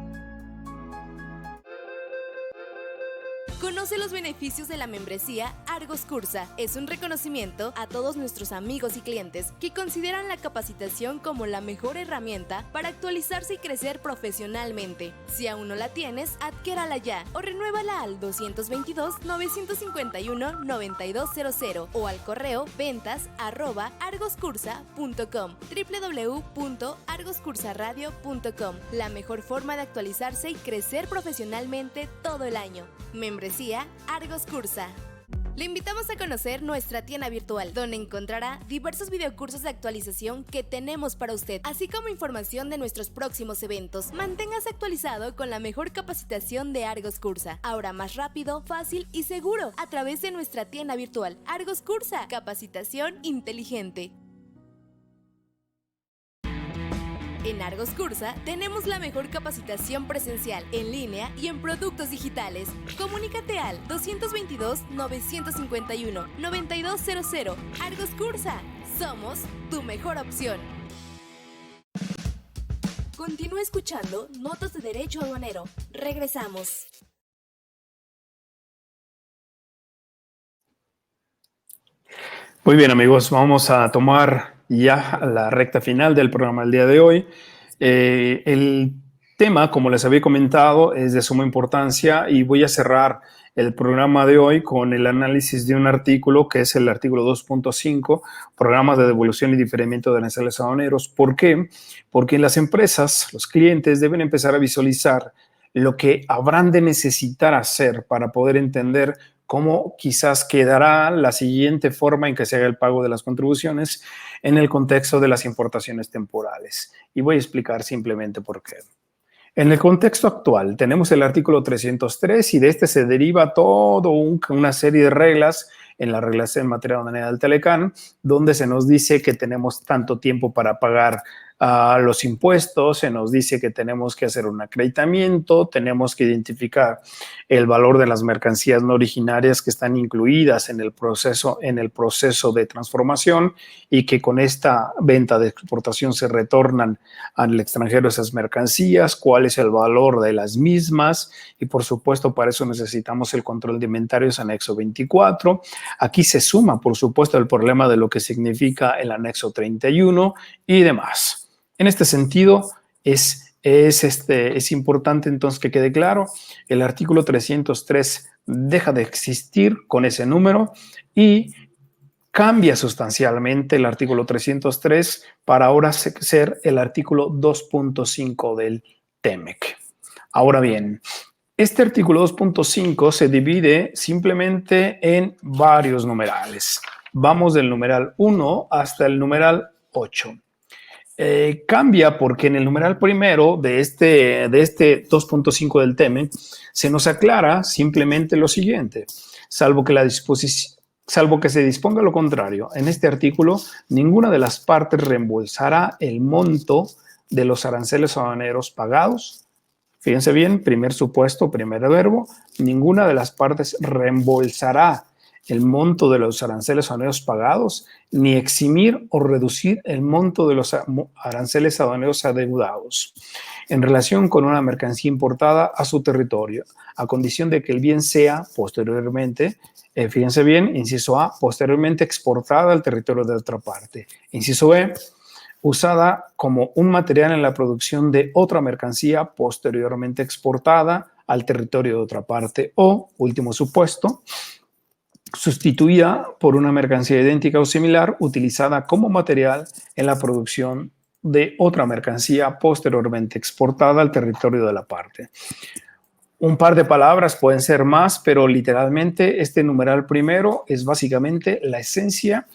Conoce los beneficios de la membresía Argos Cursa. Es un reconocimiento a todos nuestros amigos y clientes que consideran la capacitación como la mejor herramienta para actualizarse y crecer profesionalmente. Si aún no la tienes, adquiérala ya o renuévala al 222-951-9200 o al correo ventas@argoscursa.com, www.argoscursaradio.com. La mejor forma de actualizarse y crecer profesionalmente todo el año. Membresía Argos Cursa. Le invitamos a conocer nuestra tienda virtual, donde encontrará diversos videocursos de actualización que tenemos para usted, así como información de nuestros próximos eventos. Manténgase actualizado con la mejor capacitación de Argos Cursa, ahora más rápido, fácil y seguro, a través de nuestra tienda virtual. Argos Cursa, capacitación inteligente. En Argos Cursa tenemos la mejor capacitación presencial, en línea y en productos digitales. Comunícate al 222-951-9200. Argos Cursa, somos tu mejor opción. Continúa escuchando Notas de Derecho Aduanero. Regresamos. Muy bien, amigos, vamos a tomar ya la recta final del programa del día de hoy. El tema, como les había comentado, es de suma importancia y voy a cerrar el programa de hoy con el análisis de un artículo que es el artículo 2.5, programas de devolución y diferimiento de aranceles aduaneros. ¿Por qué? Porque las empresas, los clientes deben empezar a visualizar lo que habrán de necesitar hacer para poder entender cómo quizás quedará la siguiente forma en que se haga el pago de las contribuciones en el contexto de las importaciones temporales. Y voy a explicar simplemente por qué. En el contexto actual tenemos el artículo 303 y de este se deriva toda una serie de reglas en las reglas en materia aduanera del Telecán, donde se nos dice que tenemos tanto tiempo para pagar los impuestos, se nos dice que tenemos que hacer un acreditamiento, tenemos que identificar el valor de las mercancías no originarias que están incluidas en el proceso de transformación y que con esta venta de exportación se retornan al extranjero esas mercancías, cuál es el valor de las mismas y por supuesto para eso necesitamos el control de inventarios anexo 24. Aquí se suma por supuesto el problema de lo que significa el anexo 31 y demás. En este sentido, es importante entonces que quede claro, el artículo 303 deja de existir con ese número y cambia sustancialmente el artículo 303 para ahora ser el artículo 2.5 del TEMEC. Ahora bien, este artículo 2.5 se divide simplemente en varios numerales. Vamos del numeral 1 hasta el numeral 8. Cambia porque en el numeral primero de este 2.5 del TEMEC se nos aclara simplemente lo siguiente, salvo que se disponga lo contrario. En este artículo, ninguna de las partes reembolsará el monto de los aranceles aduaneros pagados. Fíjense bien, primer supuesto, primer verbo, ninguna de las partes reembolsará el monto de los aranceles aduaneros pagados, ni eximir o reducir el monto de los aranceles aduaneros adeudados en relación con una mercancía importada a su territorio, a condición de que el bien sea posteriormente, fíjense bien, inciso A, posteriormente exportada al territorio de otra parte. Inciso B, usada como un material en la producción de otra mercancía posteriormente exportada al territorio de otra parte. O, último supuesto, sustituida por una mercancía idéntica o similar utilizada como material en la producción de otra mercancía posteriormente exportada al territorio de la parte. Un par de palabras pueden ser más, pero literalmente este numeral primero es básicamente la esencia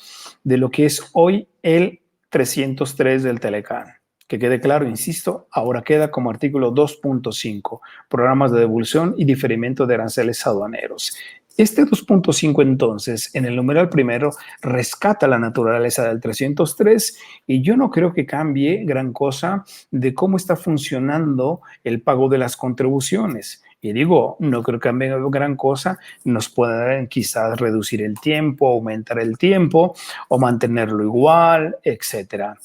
de lo que es hoy el 303 del Telecán. Que quede claro, insisto, ahora queda como artículo 2.5, programas de devolución y diferimiento de aranceles aduaneros. Este 2.5 entonces, en el numeral primero, rescata la naturaleza del 303 y yo no creo que cambie gran cosa de cómo está funcionando el pago de las contribuciones. Y digo, no creo que cambie gran cosa, nos pueden quizás reducir el tiempo, aumentar el tiempo o mantenerlo igual, etcétera.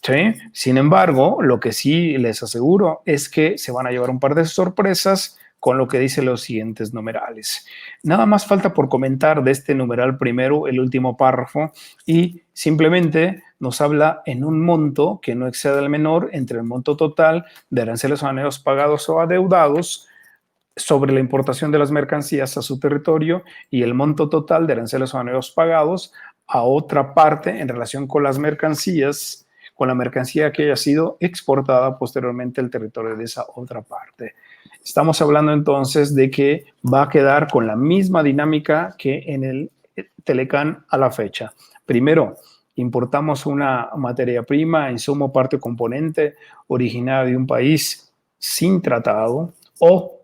¿Sí? Sin embargo, lo que sí les aseguro es que se van a llevar un par de sorpresas con lo que dice los siguientes numerales. Nada más falta por comentar de este numeral primero, el último párrafo, y simplemente nos habla en un monto que no exceda el menor entre el monto total de aranceles aduaneros pagados o adeudados sobre la importación de las mercancías a su territorio y el monto total de aranceles aduaneros pagados a otra parte en relación con las mercancías, con la mercancía que haya sido exportada posteriormente al territorio de esa otra parte. Estamos hablando entonces de que va a quedar con la misma dinámica que en el Telecán a la fecha. Primero, importamos una materia prima, insumo, parte o componente originaria de un país sin tratado o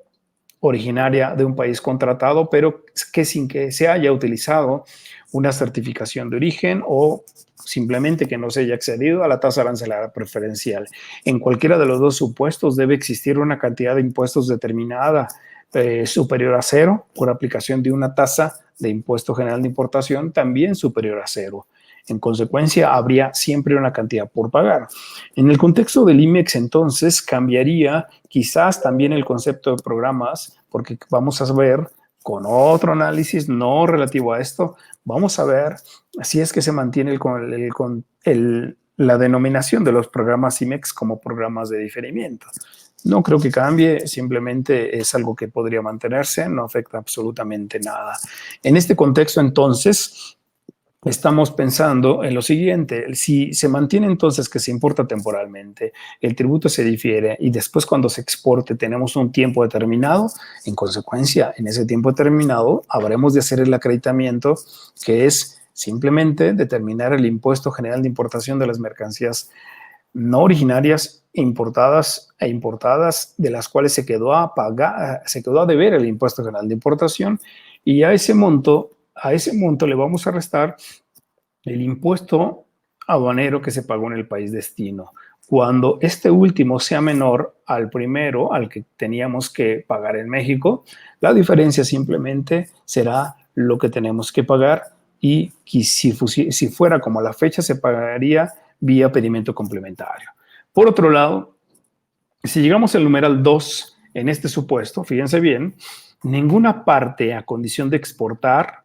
originaria de un país con tratado, pero que sin que se haya utilizado una certificación de origen o simplemente que no se haya accedido a la tasa arancelaria preferencial. En cualquiera de los dos supuestos debe existir una cantidad de impuestos determinada superior a cero por aplicación de una tasa de impuesto general de importación también superior a cero. En consecuencia, habría siempre una cantidad por pagar. En el contexto del IMEX, entonces, cambiaría quizás también el concepto de programas, porque vamos a ver con otro análisis no relativo a esto, vamos a ver si es que se mantiene la denominación de los programas IMEX como programas de diferimiento. No creo que cambie, simplemente es algo que podría mantenerse, no afecta absolutamente nada. En este contexto, entonces, estamos pensando en lo siguiente: si se mantiene entonces que se importa temporalmente, el tributo se difiere y después cuando se exporte tenemos un tiempo determinado, en consecuencia, en ese tiempo determinado habremos de hacer el acreditamiento, que es simplemente determinar el impuesto general de importación de las mercancías no originarias importadas de las cuales se quedó a deber el impuesto general de importación, y a ese monto le vamos a restar el impuesto aduanero que se pagó en el país destino. Cuando este último sea menor al primero, al que teníamos que pagar en México, la diferencia simplemente será lo que tenemos que pagar, y si fuera como la fecha se pagaría vía pedimento complementario. Por otro lado, si llegamos al numeral 2 en este supuesto, fíjense bien, ninguna parte a condición de exportar,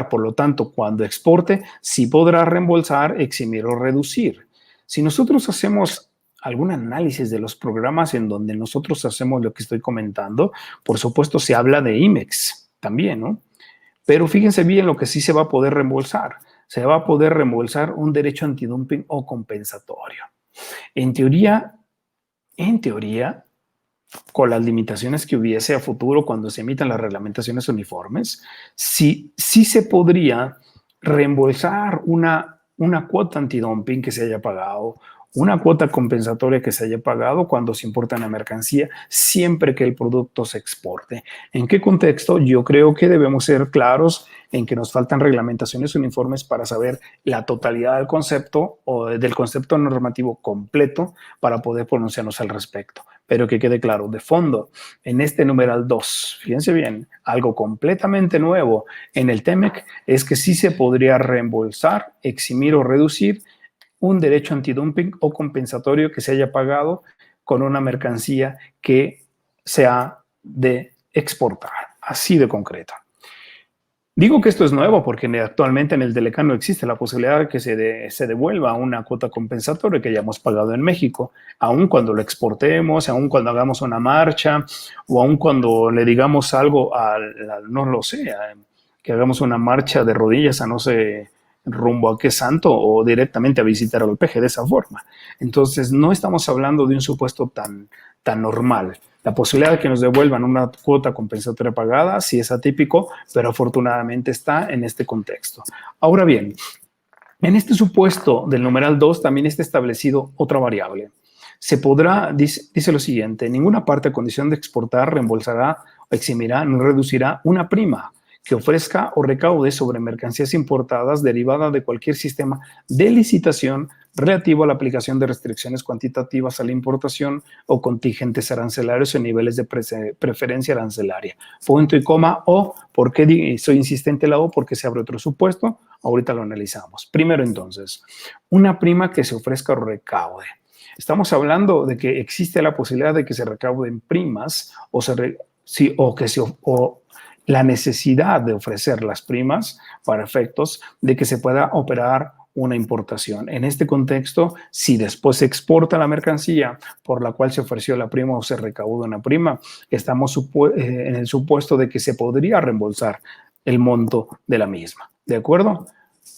por lo tanto, cuando exporte, sí podrá reembolsar, eximir o reducir. Si nosotros hacemos algún análisis de los programas en donde nosotros hacemos lo que estoy comentando, por supuesto se habla de IMEX también, ¿no? Pero fíjense bien lo que sí se va a poder reembolsar. Se va a poder reembolsar un derecho antidumping o compensatorio. En teoría, con las limitaciones que hubiese a futuro cuando se emitan las reglamentaciones uniformes, sí se podría reembolsar una cuota antidumping que se haya pagado, una cuota compensatoria que se haya pagado cuando se importa una mercancía, siempre que el producto se exporte. ¿En qué contexto? Yo creo que debemos ser claros en que nos faltan reglamentaciones uniformes para saber la totalidad del concepto o del concepto normativo completo para poder pronunciarnos al respecto. Pero que quede claro, de fondo, en este numeral 2, fíjense bien, algo completamente nuevo en el TEMEC es que sí se podría reembolsar, eximir o reducir un derecho antidumping o compensatorio que se haya pagado con una mercancía que se ha de exportar, así de concreto. Digo que esto es nuevo porque actualmente en el DELECAN no existe la posibilidad de que se devuelva una cuota compensatoria que hayamos pagado en México, aun cuando lo exportemos, aun cuando hagamos una marcha o aun cuando le digamos algo no lo sé, que hagamos una marcha de rodillas a no sé, rumbo a qué santo o directamente a visitar al peje de esa forma. Entonces no estamos hablando de un supuesto tan normal. La posibilidad de que nos devuelvan una cuota compensatoria pagada sí es atípico, pero afortunadamente está en este contexto. Ahora bien, en este supuesto del numeral 2 también está establecido otra variable. Se podrá, dice lo siguiente, ninguna parte a condición de exportar reembolsará, eximirá, no reducirá una prima que ofrezca o recaude sobre mercancías importadas derivada de cualquier sistema de licitación relativo a la aplicación de restricciones cuantitativas a la importación o contingentes arancelarios en niveles de preferencia arancelaria. Punto y coma, o, ¿por qué soy insistente en la o? Porque se abre otro supuesto, ahorita lo analizamos. Primero entonces, una prima que se ofrezca o recaude. Estamos hablando de que existe la posibilidad de que se recauden primas o la necesidad de ofrecer las primas para efectos de que se pueda operar una importación. En este contexto, si después se exporta la mercancía por la cual se ofreció la prima o se recauda una prima, estamos en el supuesto de que se podría reembolsar el monto de la misma, ¿de acuerdo?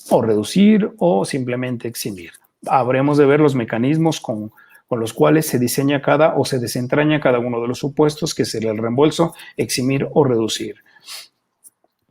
O reducir o simplemente eximir. Habremos de ver los mecanismos con los cuales se diseña se desentraña cada uno de los supuestos, que sería el reembolso, eximir o reducir.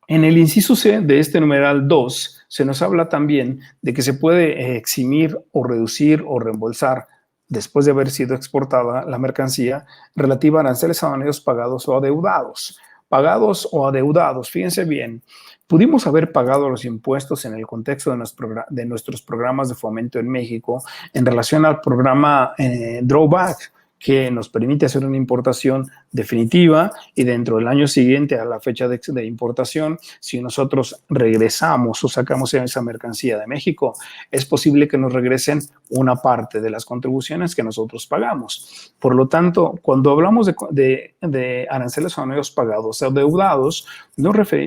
En el inciso C de este numeral 2 se nos habla también de que se puede eximir o reducir o reembolsar después de haber sido exportada la mercancía relativa a aranceles aduaneros pagados o adeudados. Pagados o adeudados, fíjense bien, pudimos haber pagado los impuestos en el contexto de nuestros programas de fomento en México en relación al programa Drawback, que nos permite hacer una importación definitiva y dentro del año siguiente a la fecha de importación, si nosotros regresamos o sacamos esa mercancía de México, es posible que nos regresen una parte de las contribuciones que nosotros pagamos. Por lo tanto, cuando hablamos de aranceles aduaneros pagados o adeudados,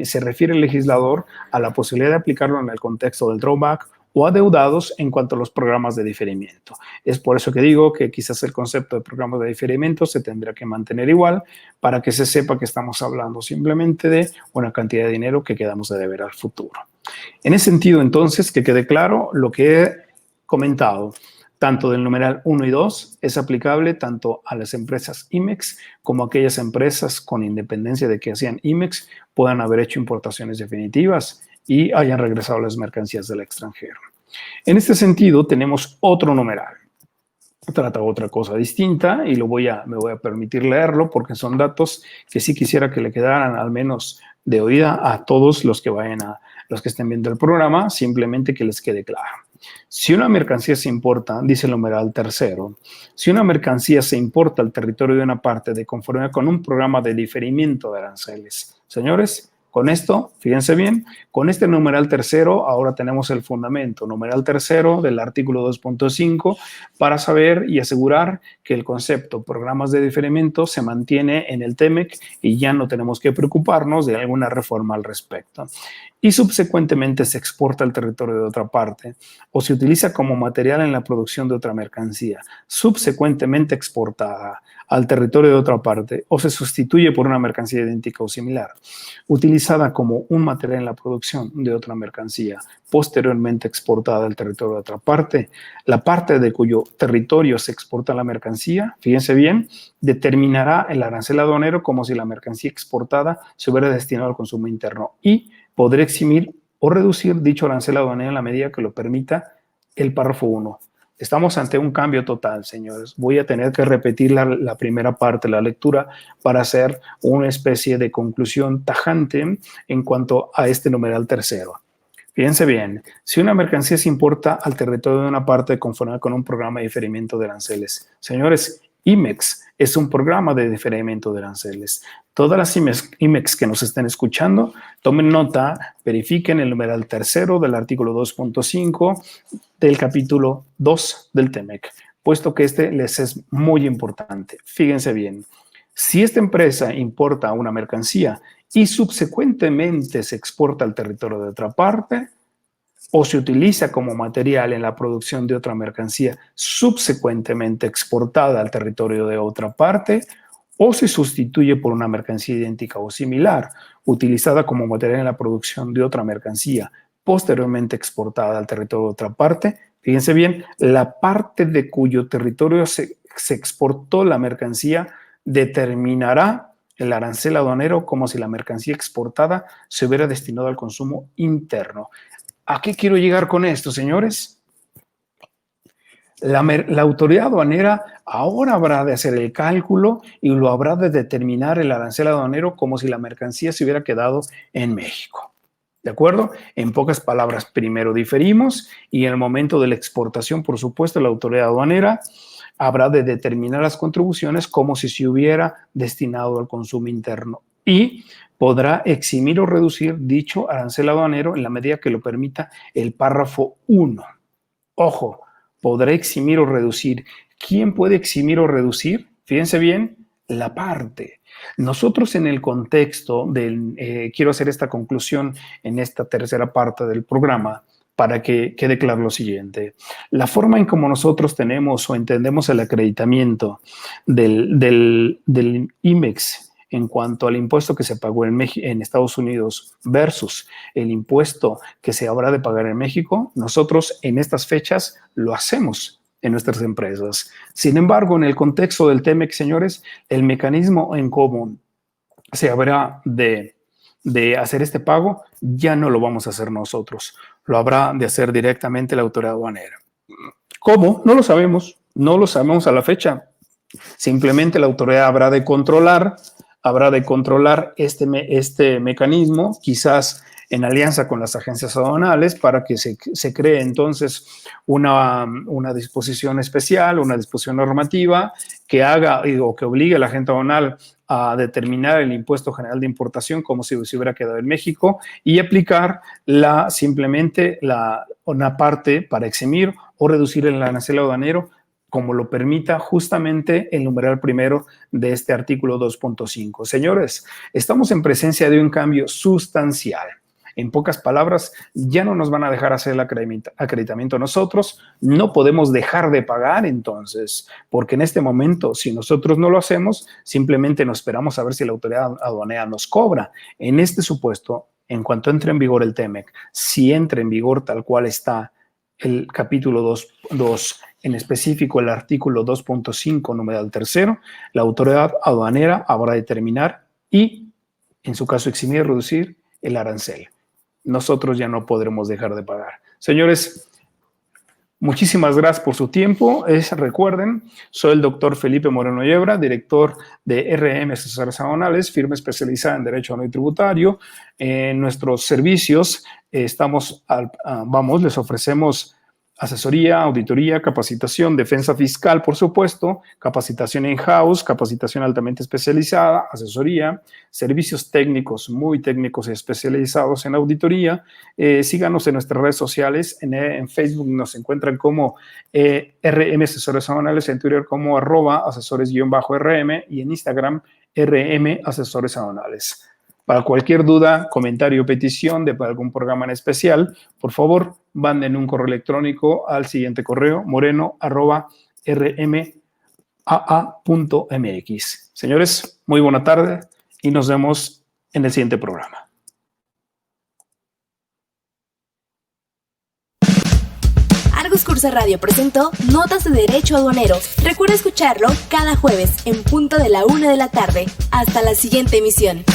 se refiere el legislador a la posibilidad de aplicarlo en el contexto del drawback o adeudados en cuanto a los programas de diferimiento. Es por eso que digo que quizás el concepto de programas de diferimiento se tendrá que mantener igual para que se sepa que estamos hablando simplemente de una cantidad de dinero que quedamos de deber al futuro. En ese sentido, entonces, que quede claro lo que he comentado, tanto del numeral 1 y 2, es aplicable tanto a las empresas IMEX como a aquellas empresas con independencia de que hacían IMEX puedan haber hecho importaciones definitivas y hayan regresado las mercancías del extranjero. En este sentido, tenemos otro numeral. Trata otra cosa distinta y me voy a permitir leerlo porque son datos que sí quisiera que le quedaran al menos de oída a todos los que estén viendo el programa, simplemente que les quede claro. Si una mercancía se importa, dice el numeral tercero, si una mercancía se importa al territorio de una parte de conformidad con un programa de diferimiento de aranceles, señores, con esto, fíjense bien, con este numeral tercero ahora tenemos el fundamento, numeral tercero del artículo 2.5 para saber y asegurar que el concepto programas de diferimiento se mantiene en el TEMEC y ya no tenemos que preocuparnos de alguna reforma al respecto. y subsecuentemente se exporta al territorio de otra parte o se utiliza como material en la producción de otra mercancía subsecuentemente exportada al territorio de otra parte o se sustituye por una mercancía idéntica o similar, utilizada como un material en la producción de otra mercancía posteriormente exportada al territorio de otra parte, la parte de cuyo territorio se exporta la mercancía, fíjense bien, determinará el arancel aduanero como si la mercancía exportada se hubiera destinado al consumo interno y podrá eximir o reducir dicho arancel aduanero en la medida que lo permita el párrafo 1. Estamos ante un cambio total, señores. Voy a tener que repetir la primera parte de la lectura para hacer una especie de conclusión tajante en cuanto a este numeral tercero. Fíjense bien, si una mercancía se importa al territorio de una parte conforme con un programa de diferimiento de aranceles. Señores, IMEX es un programa de diferimiento de aranceles. Todas las IMEX que nos estén escuchando, tomen nota, verifiquen el numeral tercero del artículo 2.5 del capítulo 2 del TEMEC, puesto que este les es muy importante. Fíjense bien, si esta empresa importa una mercancía y subsecuentemente se exporta al territorio de otra parte o se utiliza como material en la producción de otra mercancía subsecuentemente exportada al territorio de otra parte o se sustituye por una mercancía idéntica o similar utilizada como material en la producción de otra mercancía posteriormente exportada al territorio de otra parte, fíjense bien, la parte de cuyo territorio se exportó la mercancía determinará el arancel aduanero como si la mercancía exportada se hubiera destinado al consumo interno. ¿A qué quiero llegar con esto, señores? La autoridad aduanera ahora habrá de hacer el cálculo y lo habrá de determinar el arancel aduanero como si la mercancía se hubiera quedado en México. ¿De acuerdo? En pocas palabras, primero diferimos y en el momento de la exportación, por supuesto, la autoridad aduanera habrá de determinar las contribuciones como si se hubiera destinado al consumo interno y podrá eximir o reducir dicho arancel aduanero en la medida que lo permita el párrafo 1. Ojo, podrá eximir o reducir. ¿Quién puede eximir o reducir? Fíjense bien, la parte. Nosotros en el contexto del, quiero hacer esta conclusión en esta tercera parte del programa, para que quede claro lo siguiente. La forma en como nosotros tenemos o entendemos el acreditamiento del IMEX en cuanto al impuesto que se pagó en Estados Unidos versus el impuesto que se habrá de pagar en México, nosotros en estas fechas lo hacemos en nuestras empresas. Sin embargo, en el contexto del TEMEC, señores, el mecanismo en cómo se habrá de hacer este pago ya no lo vamos a hacer nosotros. Lo habrá de hacer directamente la autoridad aduanera. ¿Cómo? No lo sabemos. No lo sabemos a la fecha. Simplemente la autoridad habrá de controlar este mecanismo, quizás en alianza con las agencias aduanales, para que se cree entonces una disposición especial, una disposición normativa que haga o que obligue a la agente aduanal a determinar el impuesto general de importación como si se hubiera quedado en México y aplicar simplemente una parte para eximir o reducir el arancel aduanero como lo permita justamente el numeral primero de este artículo 2.5. Señores, estamos en presencia de un cambio sustancial. En pocas palabras, ya no nos van a dejar hacer el acreditamiento nosotros, no podemos dejar de pagar entonces, porque en este momento, si nosotros no lo hacemos, simplemente nos esperamos a ver si la autoridad aduanera nos cobra. En este supuesto, en cuanto entre en vigor el TEMEC, si entra en vigor tal cual está el capítulo 2, en específico el artículo 2.5, numeral tercero, la autoridad aduanera habrá de determinar y, en su caso, eximir y reducir el arancel. Nosotros ya no podremos dejar de pagar. Señores, muchísimas gracias por su tiempo. Recuerden, soy el doctor Felipe Moreno Yebra, director de RM Asesores Aduanales, firma especializada en Derecho Aduanero y Tributario. En nuestros servicios les ofrecemos asesoría, auditoría, capacitación, defensa fiscal, por supuesto, capacitación in-house, capacitación altamente especializada, asesoría, servicios técnicos, muy técnicos y especializados en auditoría. Síganos en nuestras redes sociales. En Facebook nos encuentran como RM Asesores Aduanales, en Twitter como @asesores_RM y en Instagram RM Asesores Aduanales. Para cualquier duda, comentario o petición de algún programa en especial, por favor, manden un correo electrónico al siguiente correo, moreno@rmaa.mx. Señores, muy buena tarde y nos vemos en el siguiente programa. Argos Cursa Radio presentó Notas de Derecho Aduanero. Recuerda escucharlo cada jueves en punto de la 1 de la tarde. Hasta la siguiente emisión.